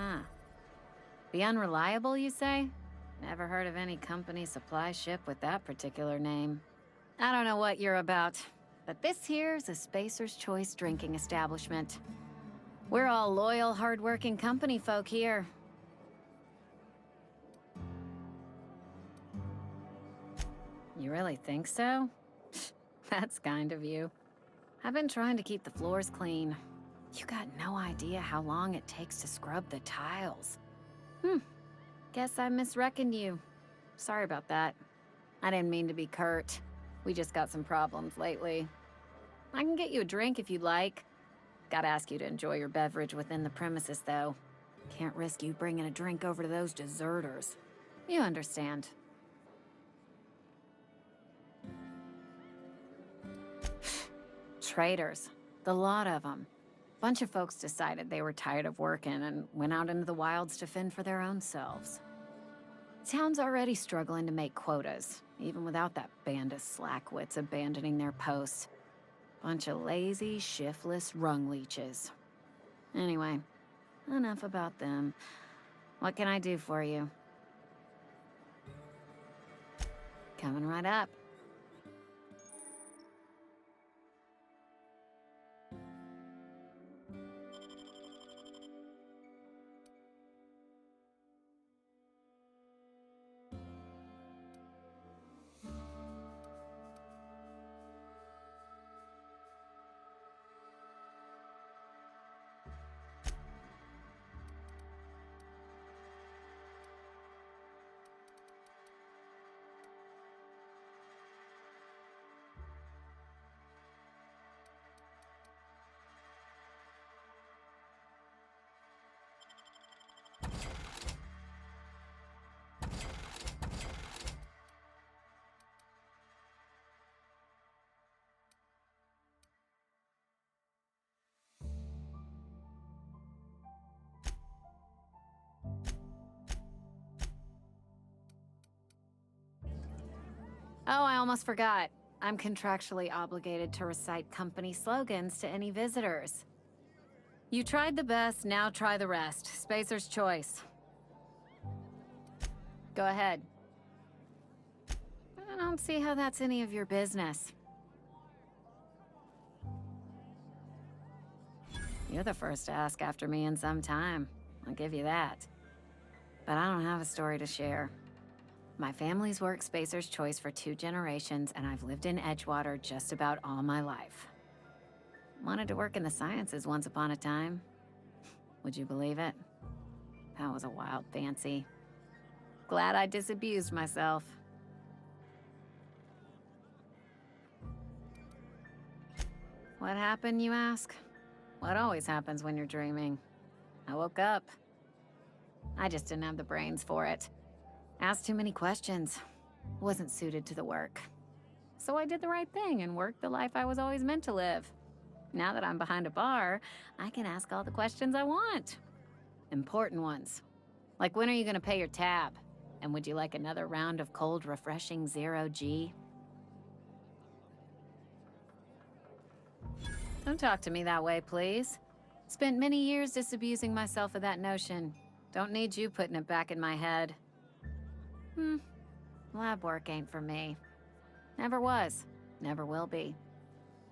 Huh. The Unreliable, you say? Never heard of any company supply ship with that particular name. I don't know what you're about, but this here's a Spacer's Choice drinking establishment. We're all loyal, hardworking company folk here. You really think so? That's kind of you. I've been trying to keep the floors clean. You got no idea how long it takes to scrub the tiles. Guess I misreckoned you. Sorry about that. I didn't mean to be curt. We just got some problems lately. I can get you a drink if you'd like. Gotta ask you to enjoy your beverage within the premises, though. Can't risk you bringing a drink over to those deserters. You understand. Traitors. The lot of them. Bunch of folks decided they were tired of working and went out into the wilds to fend for their own selves. Town's already struggling to make quotas, even without that band of slackwits abandoning their posts. Bunch of lazy, shiftless rung leeches. Anyway, enough about them. What can I do for you? Coming right up. Oh, I almost forgot. I'm contractually obligated to recite company slogans to any visitors. You tried the best, now try the rest. Spacer's Choice. Go ahead. I don't see how that's any of your business. You're the first to ask after me in some time. I'll give you that. But I don't have a story to share. My family's worked Spacer's Choice for 2 generations, and I've lived in Edgewater just about all my life. Wanted to work in the sciences once upon a time. Would you believe it? That was a wild fancy. Glad I disabused myself. What happened, you ask? What always happens when you're dreaming? I woke up. I just didn't have the brains for it. Asked too many questions. Wasn't suited to the work. So I did the right thing and worked the life I was always meant to live. Now that I'm behind a bar, I can ask all the questions I want. Important ones. Like, when are you gonna pay your tab? And would you like another round of cold, refreshing Zero-G? Don't talk to me that way, please. Spent many years disabusing myself of that notion. Don't need you putting it back in my head. Lab work ain't for me. Never was. Never will be.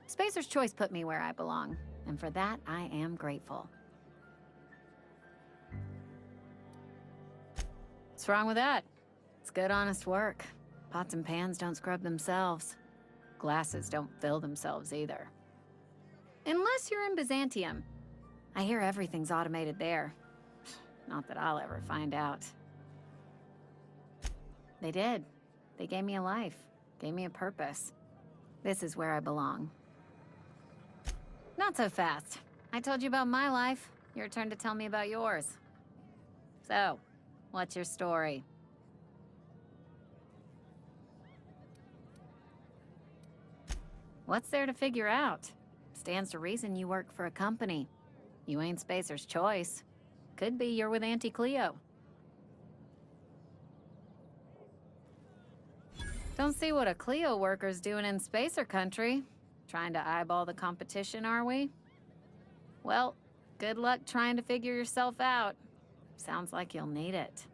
Spacer's Choice put me where I belong, and for that, I am grateful. What's wrong with that? It's good, honest work. Pots and pans don't scrub themselves. Glasses don't fill themselves either. Unless you're in Byzantium. I hear everything's automated there. Not that I'll ever find out. They did. They gave me a life, gave me a purpose. This is where I belong. Not so fast. I told you about my life. Your turn to tell me about yours. So, what's your story? What's there to figure out? Stands to reason you work for a company. You ain't Spacer's Choice. Could be you're with Auntie Cleo. Don't see what a Cleo worker's doing in Spacer country. Trying to eyeball the competition, are we? Well, good luck trying to figure yourself out. Sounds like you'll need it.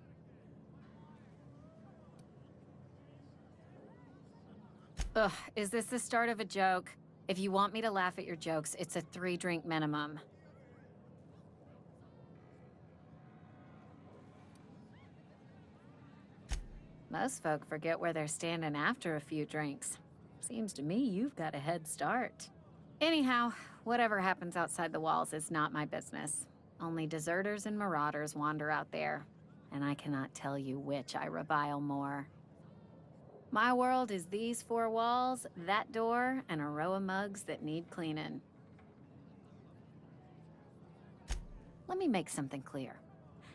Ugh, is this the start of a joke? If you want me to laugh at your jokes, it's a 3-drink minimum. Most folk forget where they're standing after a few drinks. Seems to me you've got a head start. Anyhow, whatever happens outside the walls is not my business. Only deserters and marauders wander out there, and I cannot tell you which I revile more. My world is these 4 walls, that door, and a row of mugs that need cleaning. Let me make something clear.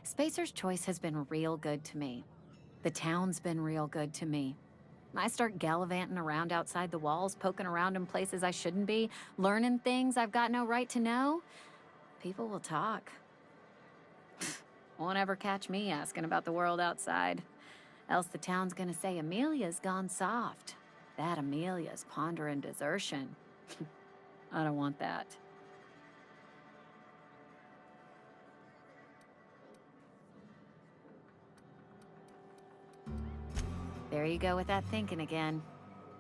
Spacer's Choice has been real good to me. The town's been real good to me. I start gallivanting around outside the walls, poking around in places I shouldn't be, learning things I've got no right to know. People will talk. Won't ever catch me asking about the world outside. Else the town's gonna say Amelia's gone soft. That Amelia's pondering desertion. I don't want that. There you go with that thinking again.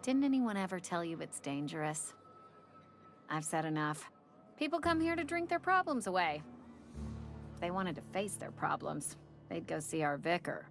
Didn't anyone ever tell you it's dangerous? I've said enough. People come here to drink their problems away. If they wanted to face their problems, they'd go see our vicar.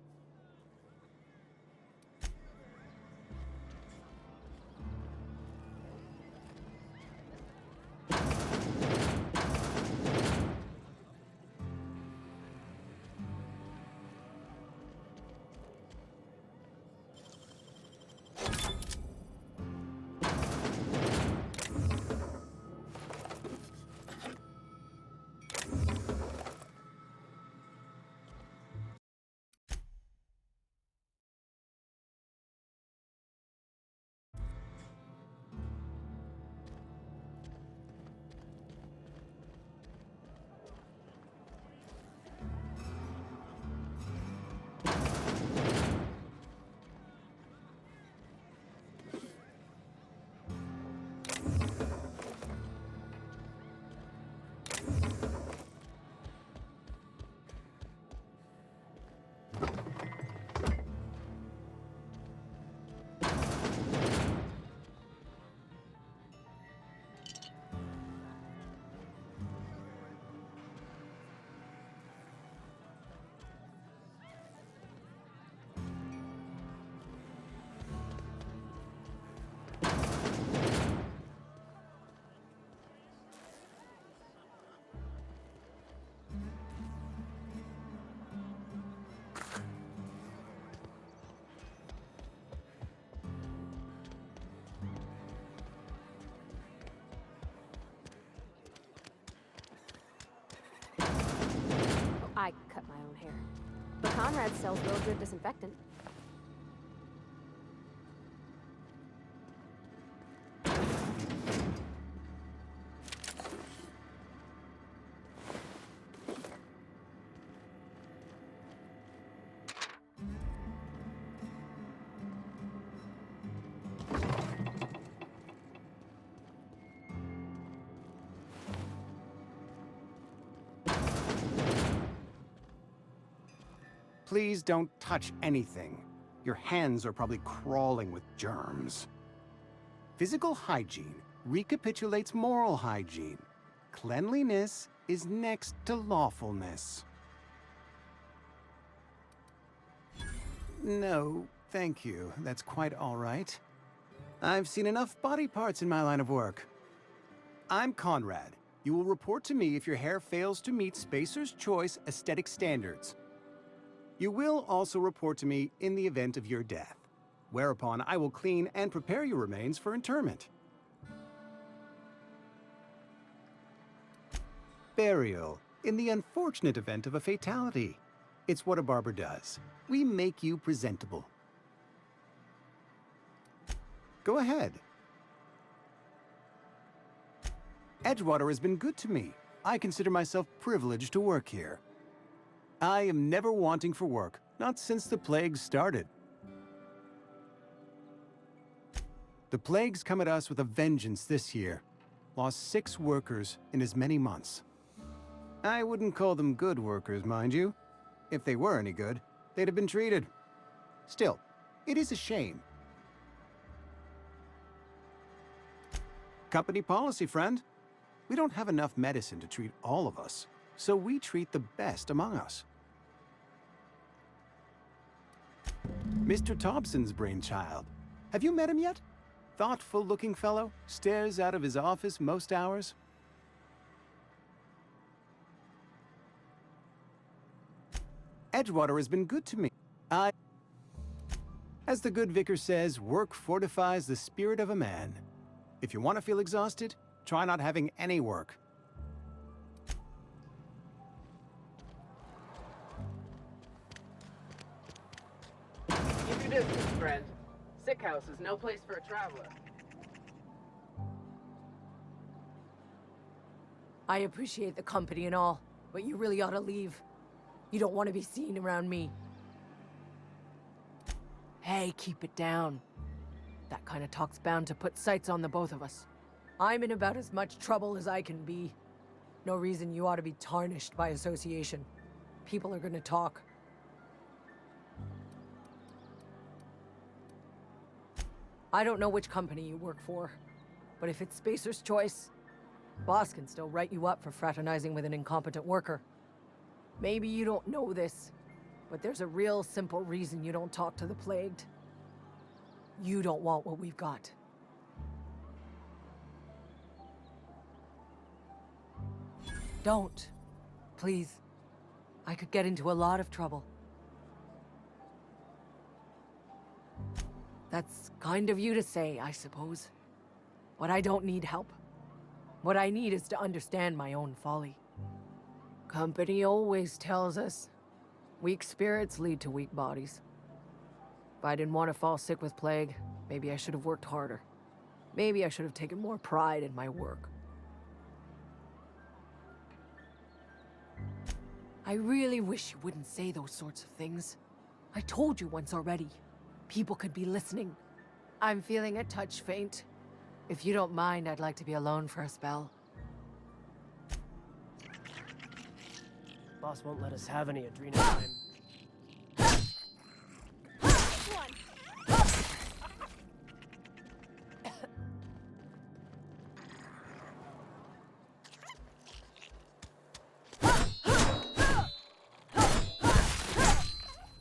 I cut my own hair. But Conrad sells real good disinfectant. Please don't touch anything. Your hands are probably crawling with germs. Physical hygiene recapitulates moral hygiene. Cleanliness is next to lawfulness. No, thank you. That's quite all right. I've seen enough body parts in my line of work. I'm Conrad. You will report to me if your hair fails to meet Spacer's Choice aesthetic standards. You will also report to me in the event of your death, whereupon I will clean and prepare your remains for interment. Burial, in the unfortunate event of a fatality. It's what a barber does. We make you presentable. Go ahead. Edgewater has been good to me. I consider myself privileged to work here. I am never wanting for work, not since the plague started. The plague's come at us with a vengeance this year. Lost 6 workers in as many months. I wouldn't call them good workers, mind you. If they were any good, they'd have been treated. Still, it is a shame. Company policy, friend. We don't have enough medicine to treat all of us, so we treat the best among us. Mr. Thompson's brainchild. Have you met him yet? Thoughtful-looking fellow, stares out of his office most hours. Edgewater has been good to me. As the good vicar says, work fortifies the spirit of a man. If you want to feel exhausted, try not having any work. Keep your distance, friend. Sick house is no place for a traveler. I appreciate the company and all, but you really ought to leave. You don't want to be seen around me. Hey, keep it down. That kind of talk's bound to put sights on the both of us. I'm in about as much trouble as I can be. No reason you ought to be tarnished by association. People are gonna talk. I don't know which company you work for, but if it's Spacer's Choice, boss can still write you up for fraternizing with an incompetent worker. Maybe you don't know this, but there's a real simple reason you don't talk to the Plagued. You don't want what we've got. Don't. Please. I could get into a lot of trouble. That's kind of you to say, I suppose. But I don't need help. What I need is to understand my own folly. Company always tells us, weak spirits lead to weak bodies. If I didn't want to fall sick with plague, maybe I should have worked harder. Maybe I should have taken more pride in my work. I really wish you wouldn't say those sorts of things. I told you once already. People could be listening. I'm feeling a touch faint. If you don't mind, I'd like to be alone for a spell. Boss won't let us have any adrenal time.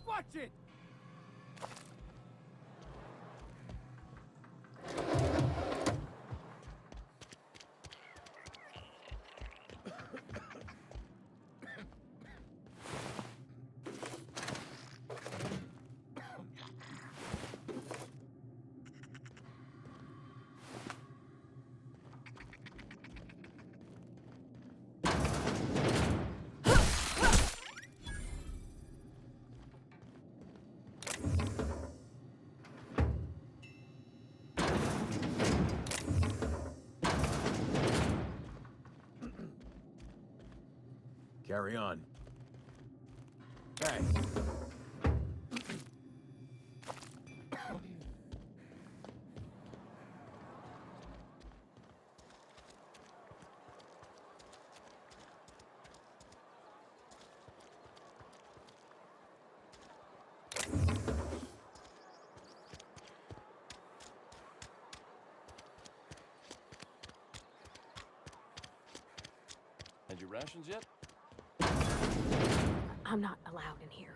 Watch it! Carry on. Hey. Had your rations yet? I'm not allowed in here.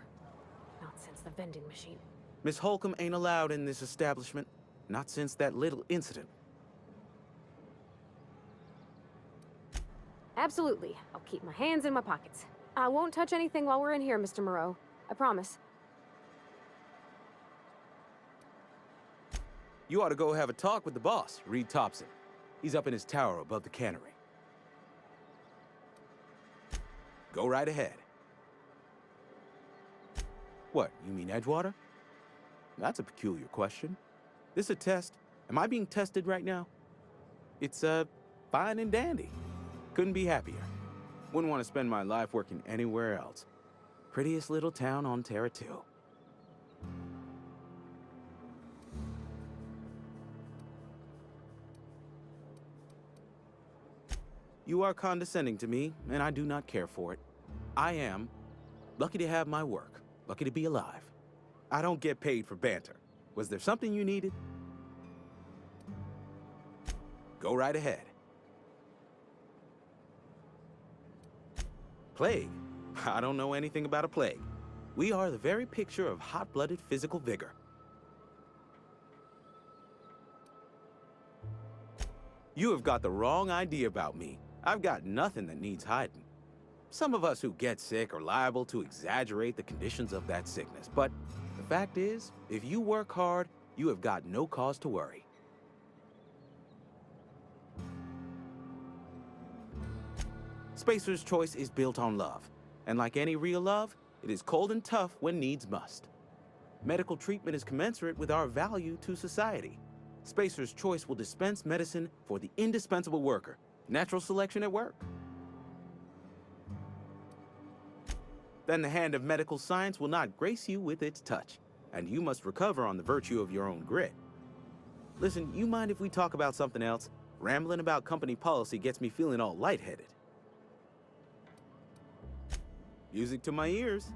Not since the vending machine. Miss Holcomb ain't allowed in this establishment. Not since that little incident. Absolutely. I'll keep my hands in my pockets. I won't touch anything while we're in here, Mr. Moreau. I promise. You ought to go have a talk with the boss, Reed Thompson. He's up in his tower above the cannery. Go right ahead. What, you mean Edgewater? That's a peculiar question. This a test? Am I being tested right now? It's, fine and dandy. Couldn't be happier. Wouldn't want to spend my life working anywhere else. Prettiest little town on Terra 2. You are condescending to me, and I do not care for it. I am Lucky to have my work. Lucky to be alive. I don't get paid for banter. Was there something you needed? Go right ahead. Plague? I don't know anything about a plague. We are the very picture of hot-blooded physical vigor. You have got the wrong idea about me. I've got nothing that needs hiding. Some of us who get sick are liable to exaggerate the conditions of that sickness, but the fact is, if you work hard, you have got no cause to worry. Spacer's Choice is built on love, and like any real love, it is cold and tough when needs must. Medical treatment is commensurate with our value to society. Spacer's Choice will dispense medicine for the indispensable worker. Natural selection at work. Then the hand of medical science will not grace you with its touch, and you must recover on the virtue of your own grit. Listen, you mind if we talk about something else? Rambling about company policy gets me feeling all lightheaded. Music to my ears.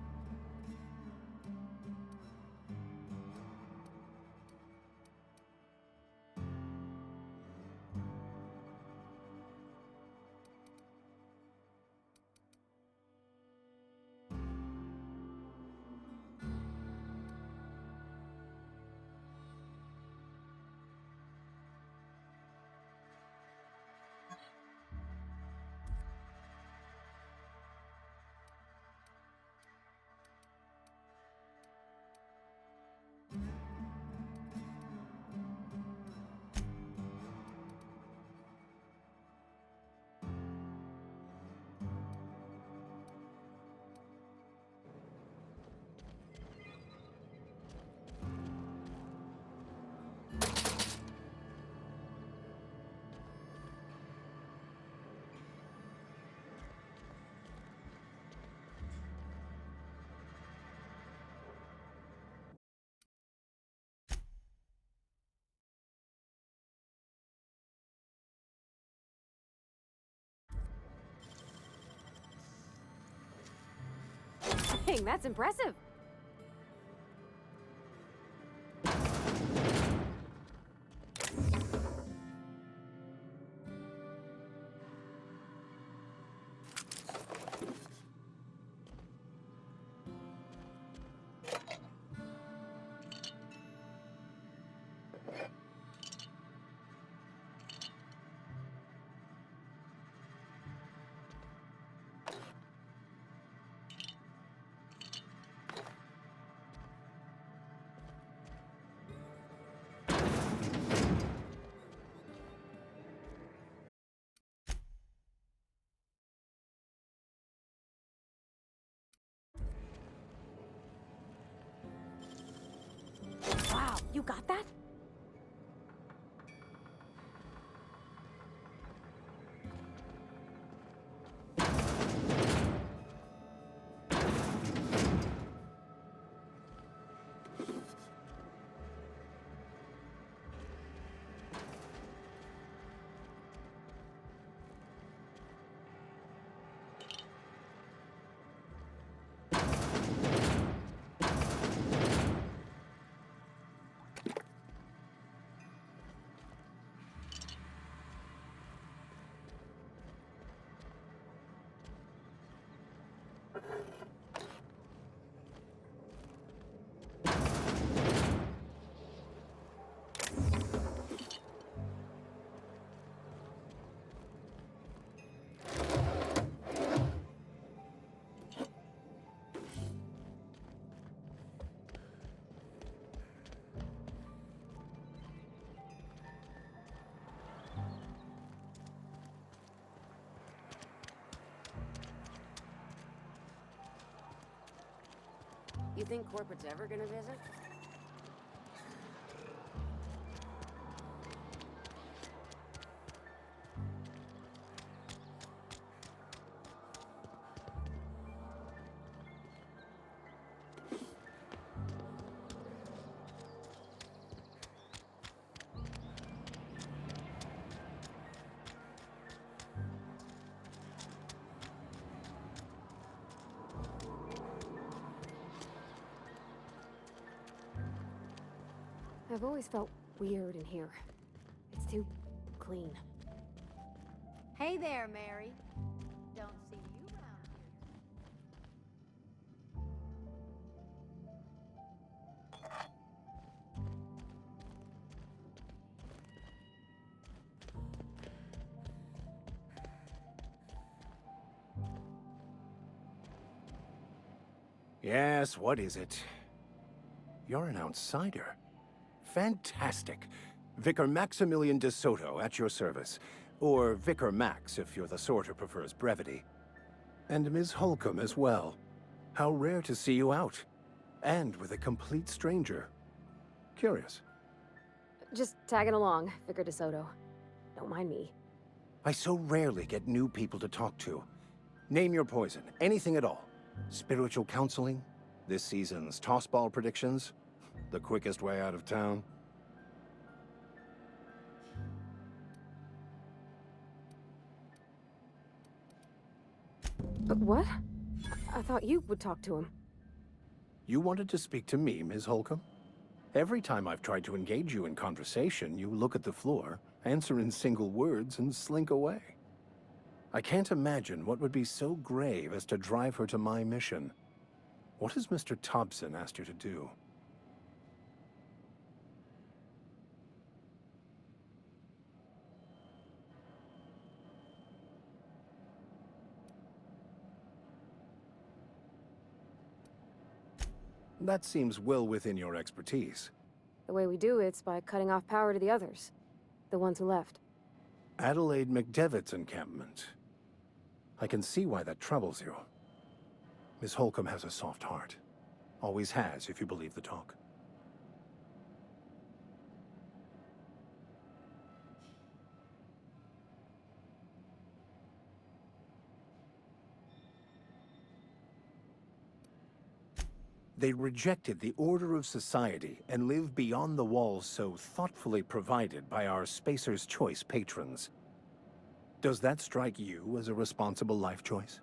Dang, that's impressive. Wow, you got that? You think corporate's ever gonna visit? I've always felt weird in here. It's too clean. Hey there, Mary. Don't see you around here. Yes, what is it? You're an outsider. Fantastic. Vicar Maximilian de Soto at your service. Or Vicar Max if you're the sort who prefers brevity. And Ms. Holcomb as well. How rare to see you out. And with a complete stranger. Curious. Just tagging along, Vicar DeSoto. Don't mind me. I so rarely get new people to talk to. Name your poison, anything at all. Spiritual counseling? This season's tossball predictions? The quickest way out of town? But what? I thought you would talk to him. You wanted to speak to me, Ms. Holcomb? Every time I've tried to engage you in conversation, you look at the floor, answer in single words, and slink away. I can't imagine what would be so grave as to drive her to my mission. What has Mr. Thompson asked you to do? That seems well within your expertise. The way we do it's by cutting off power to the others. The ones who left. Adelaide McDevitt's encampment. I can see why that troubles you. Miss Holcomb has a soft heart. Always has, if you believe the talk. They rejected the order of society and live beyond the walls so thoughtfully provided by our Spacer's Choice patrons. Does that strike you as a responsible life choice?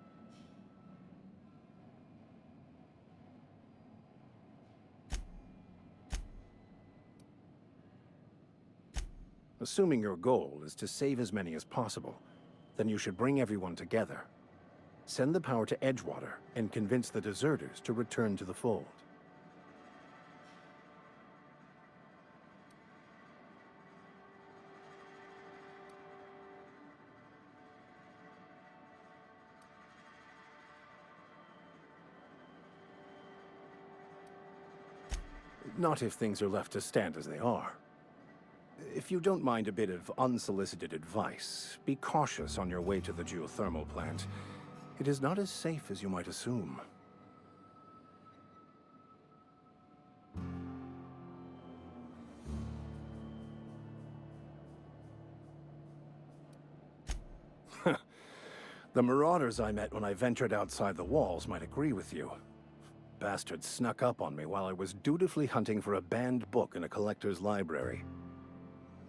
Assuming your goal is to save as many as possible, then you should bring everyone together. Send the power to Edgewater and convince the deserters to return to the fold. Not if things are left to stand as they are. If you don't mind a bit of unsolicited advice, be cautious on your way to the geothermal plant. It is not as safe as you might assume. The marauders I met when I ventured outside the walls might agree with you. Bastards snuck up on me while I was dutifully hunting for a banned book in a collector's library.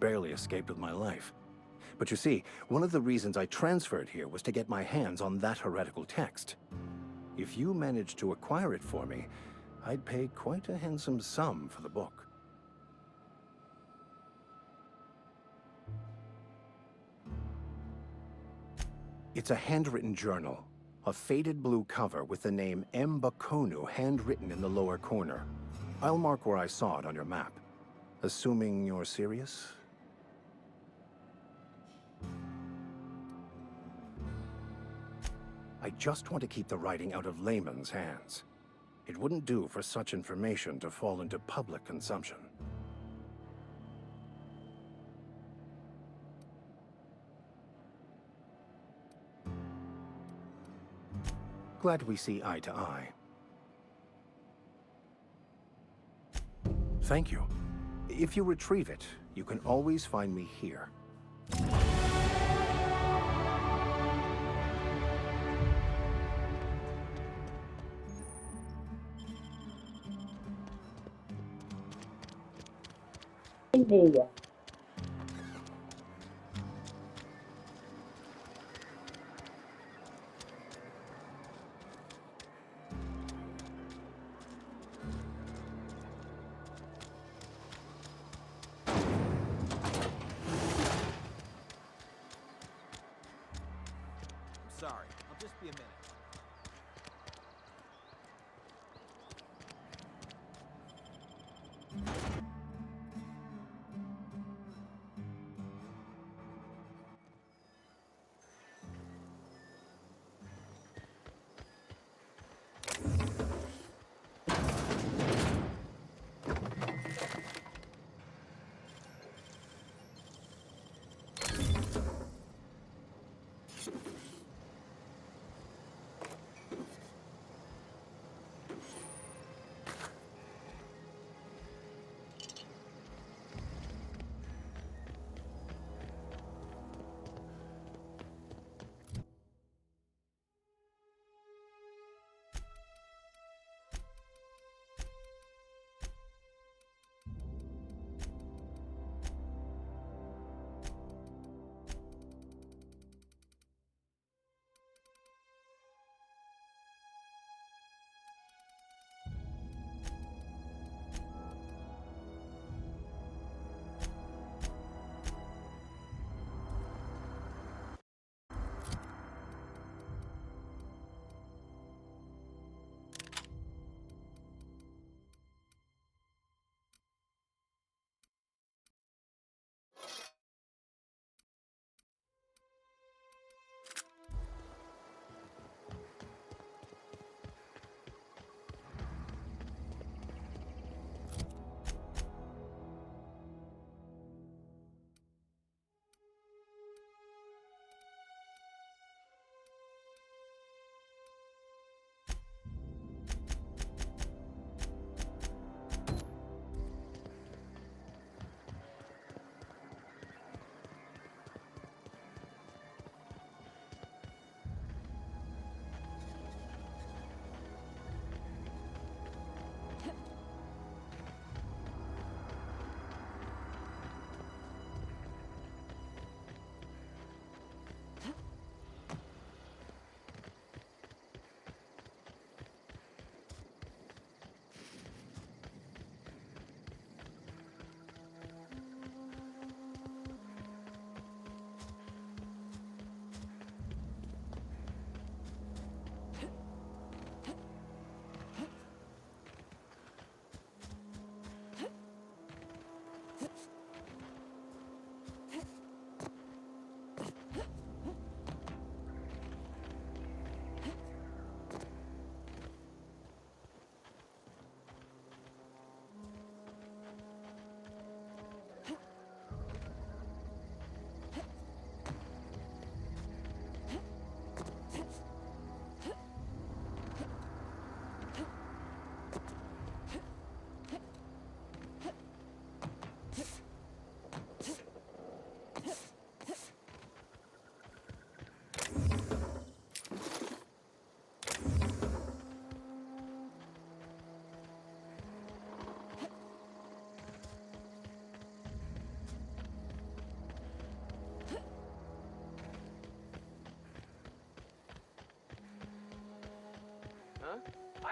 Barely escaped with my life. But you see, one of the reasons I transferred here was to get my hands on that heretical text. If you managed to acquire it for me, I'd pay quite a handsome sum for the book. It's a handwritten journal, a faded blue cover with the name M. Bakonu handwritten in the lower corner. I'll mark where I saw it on your map. Assuming you're serious? I just want to keep the writing out of layman's hands. It wouldn't do for such information to fall into public consumption. Glad we see eye to eye. Thank you. If you retrieve it, you can always find me here.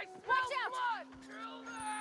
I smell blood! Kill them!